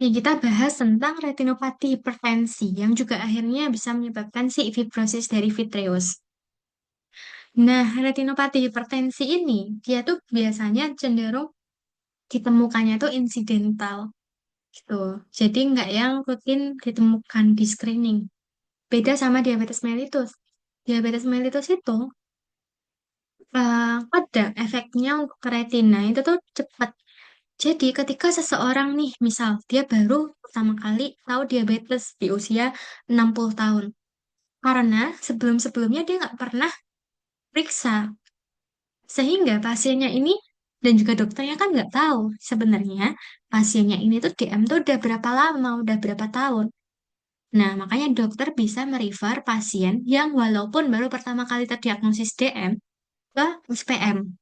Ya, kita bahas tentang retinopati hipertensi yang juga akhirnya bisa menyebabkan si fibrosis dari vitreous. Nah, retinopati hipertensi ini dia tuh biasanya cenderung ditemukannya tuh insidental gitu. Jadi nggak yang rutin ditemukan di screening. Beda sama diabetes mellitus. Diabetes mellitus itu ada efeknya untuk ke retina itu tuh cepat. Jadi ketika seseorang nih, misal dia baru pertama kali tahu diabetes di usia 60 tahun. Karena sebelum-sebelumnya dia nggak pernah periksa. Sehingga pasiennya ini, dan juga dokternya kan nggak tahu sebenarnya pasiennya ini tuh DM tuh udah berapa lama, udah berapa tahun. Nah, makanya dokter bisa merefer pasien yang walaupun baru pertama kali terdiagnosis DM ke SPM.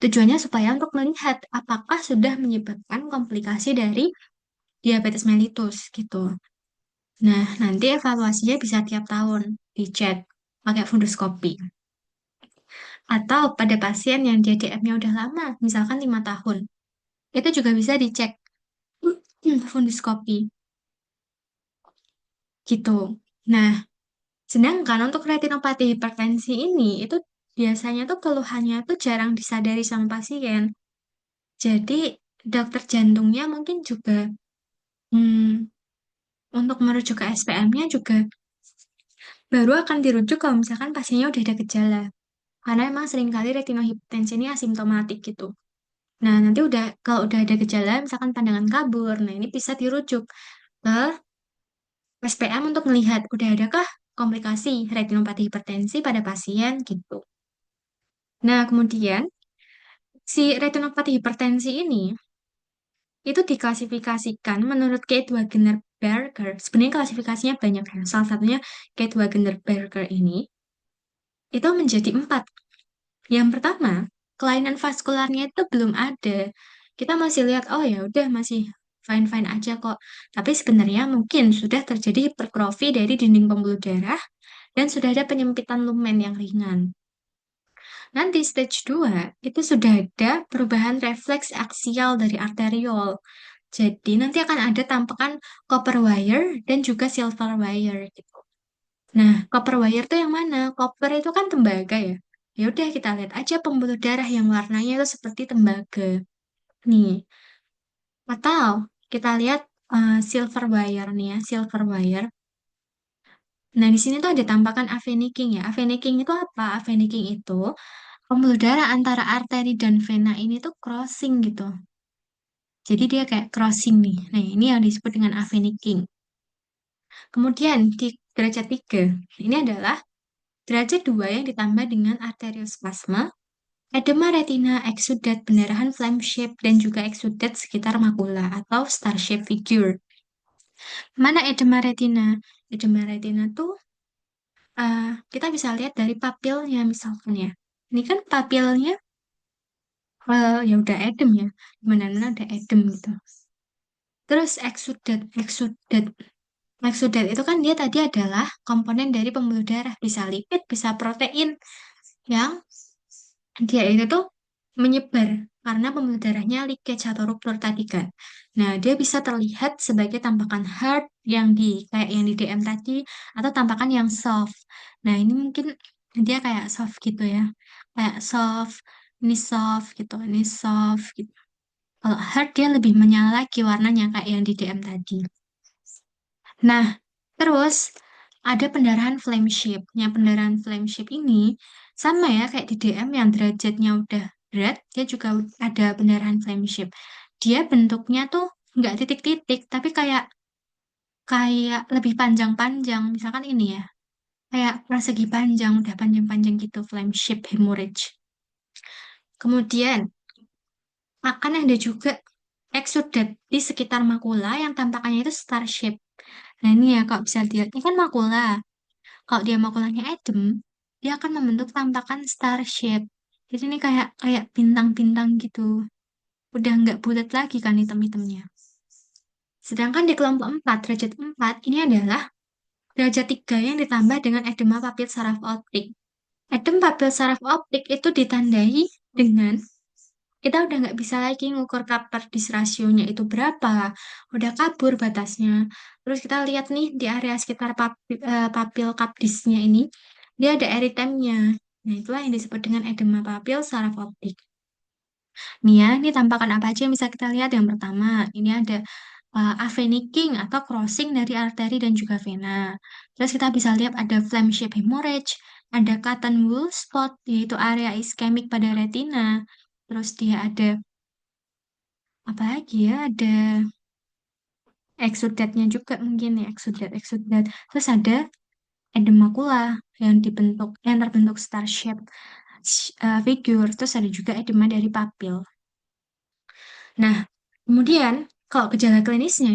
Tujuannya supaya untuk melihat apakah sudah menyebabkan komplikasi dari diabetes mellitus gitu. Nah, nanti evaluasinya bisa tiap tahun dicek pakai fundoskopi. Atau pada pasien yang DDM-nya udah lama, misalkan 5 tahun, itu juga bisa dicek fundoskopi gitu. Nah, sedangkan untuk retinopati hipertensi ini, itu biasanya tuh keluhannya tuh jarang disadari sama pasien. Jadi, dokter jantungnya mungkin juga untuk merujuk ke SPM-nya juga baru akan dirujuk kalau misalkan pasiennya udah ada gejala. Karena emang seringkali retinohipertensi ini asimptomatik gitu. Nah, nanti kalau udah ada gejala, misalkan pandangan kabur, nah ini bisa dirujuk ke SPM untuk melihat udah adakah komplikasi retinopati hipertensi pada pasien gitu. Nah, kemudian si retinopati hipertensi ini itu diklasifikasikan menurut Keith Wagener-Berger. Sebenarnya klasifikasinya banyak ya. Salah satunya Keith Wagener-Berger ini itu menjadi 4. Yang pertama, kelainan vaskularnya itu belum ada. Kita masih lihat, oh ya udah masih fine-fine aja kok. Tapi sebenarnya mungkin sudah terjadi hipertrofi dari dinding pembuluh darah dan sudah ada penyempitan lumen yang ringan. Nanti stage 2 itu sudah ada perubahan refleks aksial dari arteriol. Jadi nanti akan ada tampakan copper wire dan juga silver wire gitu. Nah, copper wire itu yang mana? Copper itu kan tembaga ya. Ya udah kita lihat aja pembuluh darah yang warnanya itu seperti tembaga. Nih, atau kita lihat silver wire nih ya, silver wire. Nah, di sini tuh ada tampakan aveniking ya. Aveniking itu apa? Aveniking itu pembuluh darah antara arteri dan vena ini tuh crossing gitu. Jadi dia kayak crossing nih. Nah, ini yang disebut dengan aveniking. Kemudian di derajat 3 ini adalah derajat 2 yang ditambah dengan arteriospasma, edema retina, eksudat pendarahan flame shape, dan juga eksudat sekitar makula atau star shape figure. Mana edema retina? Edema retina tuh kita bisa lihat dari papilnya misalkan ya. Ini kan papilnya ya udah edem ya. Dimana-mana ada edem gitu. Terus eksudat itu kan dia tadi adalah komponen dari pembuluh darah, bisa lipid, bisa protein yang dia itu tuh menyebar karena pembuluh darahnya leakage atau ruptur tadi kan. Nah, dia bisa terlihat sebagai tampakan hard yang kayak yang di DM tadi atau tampakan yang soft. Nah, ini mungkin dia kayak soft gitu ya. Kayak soft, ini soft gitu. Kalau hard dia lebih menyala lagi warnanya kayak yang di DM tadi. Nah, terus ada pendarahan flame shape. Yang pendarahan flame shape ini sama ya kayak di DM yang derajatnya udah berat, dia juga ada pendarahan flame shape. Dia bentuknya tuh nggak titik-titik, tapi kayak kayak lebih panjang-panjang. Misalkan ini ya, kayak persegi panjang, udah panjang-panjang gitu, flame shape hemorrhage. Kemudian akan ada juga exudate di sekitar makula yang tampakannya itu star shape. Nah ini ya, kalau bisa dilihat, ini kan makula. Kalau dia makulanya adem, dia akan membentuk tampakan star shape. Jadi ini kayak kayak bintang-bintang gitu. Udah nggak bulat lagi kan hitam-hitamnya. Sedangkan di kelompok 4 derajat 4 ini adalah derajat 3 yang ditambah dengan edema papil saraf optik. Edem papil saraf optik itu ditandai dengan kita udah nggak bisa lagi ngukur Cuppers rasionya itu berapa, udah kabur batasnya. Terus kita lihat nih di area sekitar papil Cuppsnya ini, dia ada eritemnya. Nah, itulah yang disebut dengan edema papil saraf optik. Nih ya, ini tampakan apa aja yang bisa kita lihat? Yang pertama, ini ada avenicking atau crossing dari arteri dan juga vena. Terus kita bisa lihat ada flame shape hemorrhage, ada cotton wool spot, yaitu area iskemik pada retina. Terus dia ada apa lagi ya? Ada exudatnya juga mungkin ya, exudat. Terus ada edema makula yang terbentuk star shape figure. Terus ada juga edema dari papil. Nah, kemudian kalau gejala klinisnya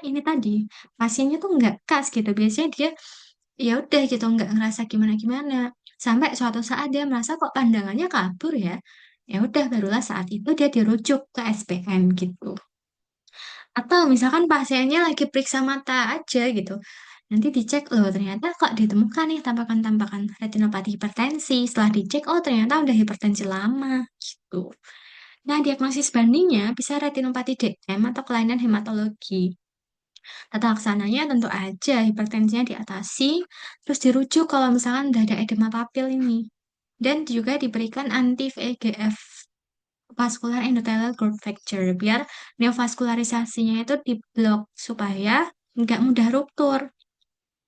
ini tadi pasiennya tuh nggak khas gitu. Biasanya dia ya udah gitu nggak ngerasa gimana-gimana. Sampai suatu saat dia merasa kok pandangannya kabur ya. Ya udah barulah saat itu dia dirujuk ke SPM gitu. Atau misalkan pasiennya lagi periksa mata aja gitu. Nanti dicek loh ternyata kok ditemukan nih tampakan-tampakan retinopati hipertensi. Setelah dicek oh ternyata udah hipertensi lama gitu. Nah, diagnosis bandingnya bisa retinopati DM atau kelainan hematologi. Tata laksananya tentu aja hipertensinya diatasi, terus dirujuk kalau misalkan udah ada edema papil ini. Dan juga diberikan anti-VEGF, vascular endothelial growth factor, biar neovaskularisasinya itu diblok supaya nggak mudah ruptur.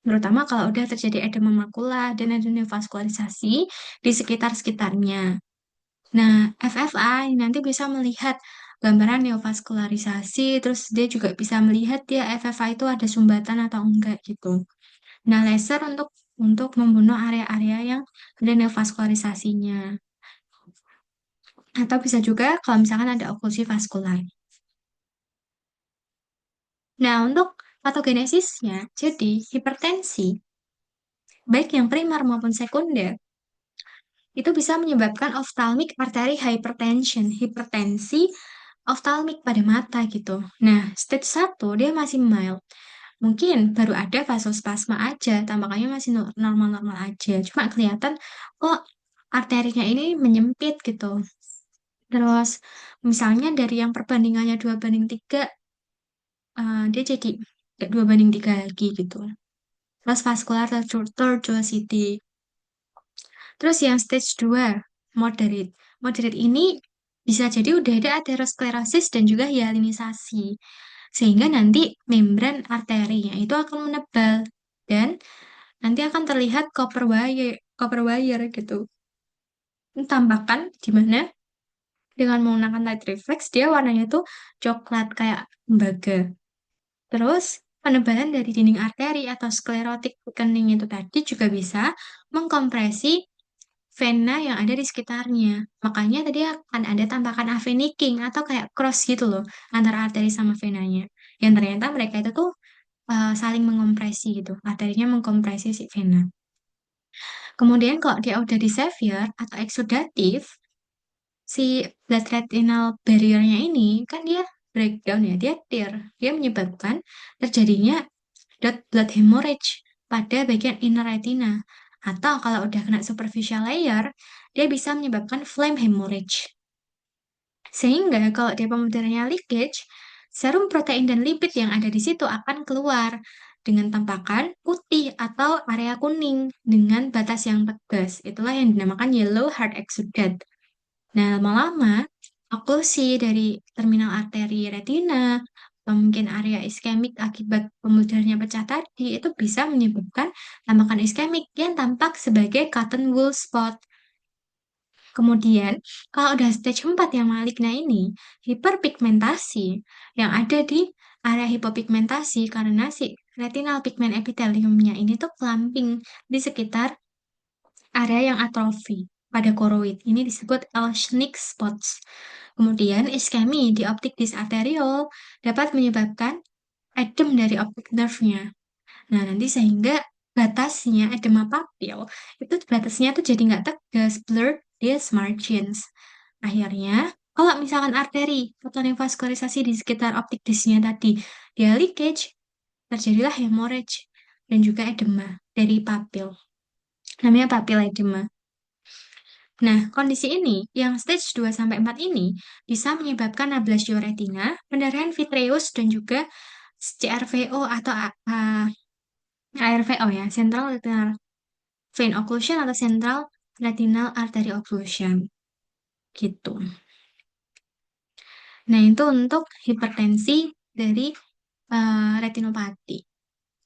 Terutama kalau udah terjadi edema makula dan ada neovaskularisasi di sekitar-sekitarnya. Nah, FFI nanti bisa melihat gambaran neovaskularisasi, terus dia juga bisa melihat dia FFI itu ada sumbatan atau enggak gitu. Nah, laser untuk membunuh area-area yang ada neovaskularisasinya. Atau bisa juga kalau misalkan ada oklusi vaskular. Nah, untuk patogenesisnya, jadi hipertensi, baik yang primer maupun sekunder, itu bisa menyebabkan ophthalmic artery hypertension, hipertensi oftalmik pada mata gitu. Nah, stage 1 dia masih mild. Mungkin baru ada vasospasma aja, tampaknya masih normal-normal aja. Cuma kelihatan kok arterinya ini menyempit gitu. Terus misalnya dari yang perbandingannya 2:3, dia jadi kayak 2:3 lagi gitu. Terus vascular tortuosity. Terus yang stage 2 moderate. Moderate ini bisa jadi udah ada aterosklerosis dan juga hyalinisasi. Sehingga nanti membran arterinya itu akan menebal dan nanti akan terlihat copper wire gitu. Tambahkan di mana dengan menggunakan light reflex dia warnanya tuh coklat kayak tembaga. Terus penebalan dari dinding arteri atau sklerotik thickening itu tadi juga bisa mengkompresi vena yang ada di sekitarnya. Makanya tadi akan ada tampakan avenicking atau kayak cross gitu loh antara arteri sama venanya. Yang ternyata mereka itu tuh saling mengompresi gitu. Arterinya mengkompresi si vena. Kemudian kalau dia udah di severe atau eksudatif, si blood retinal barrier-nya ini kan dia breakdown ya, dia tear. Dia menyebabkan terjadinya blood hemorrhage pada bagian inner retina. Atau kalau udah kena superficial layer, dia bisa menyebabkan flame hemorrhage. Sehingga kalau dia pemutarannya leakage, serum protein dan lipid yang ada di situ akan keluar dengan tampakan putih atau area kuning dengan batas yang tegas. Itulah yang dinamakan yellow heart exudate. Nah, lama-lama oklusi dari terminal arteri retina atau mungkin area iskemik akibat pembuluh pecah tadi itu bisa menyebabkan tampakan iskemik yang tampak sebagai cotton wool spot. Kemudian, kalau udah stage 4 yang maligna ini, hiperpigmentasi yang ada di area hipopigmentasi karena si retinal pigment epitheliumnya ini tuh clumping di sekitar area yang atrofi pada koroid. Ini disebut Elschnig spots. Kemudian, iskemi di optik disc arteriole dapat menyebabkan edem dari optic nerve-nya. Nah, nanti sehingga batasnya edema papil, itu batasnya tuh jadi nggak tegas, blurred these margins. Akhirnya, kalau misalkan arteri atau neovaskularisasi di sekitar optik disc-nya tadi, dia leakage, terjadilah hemorrhage dan juga edema dari papil. Namanya papil edema. Nah, kondisi ini yang stage 2 sampai 4 ini bisa menyebabkan ablasio retina, pendarahan vitreous dan juga CRVO atau ARVO ya, Central Retinal Vein Occlusion atau Central Retinal Artery Occlusion gitu. Nah, itu untuk hipertensi dari retinopati.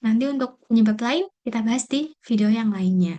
Nanti untuk penyebab lain kita bahas di video yang lainnya.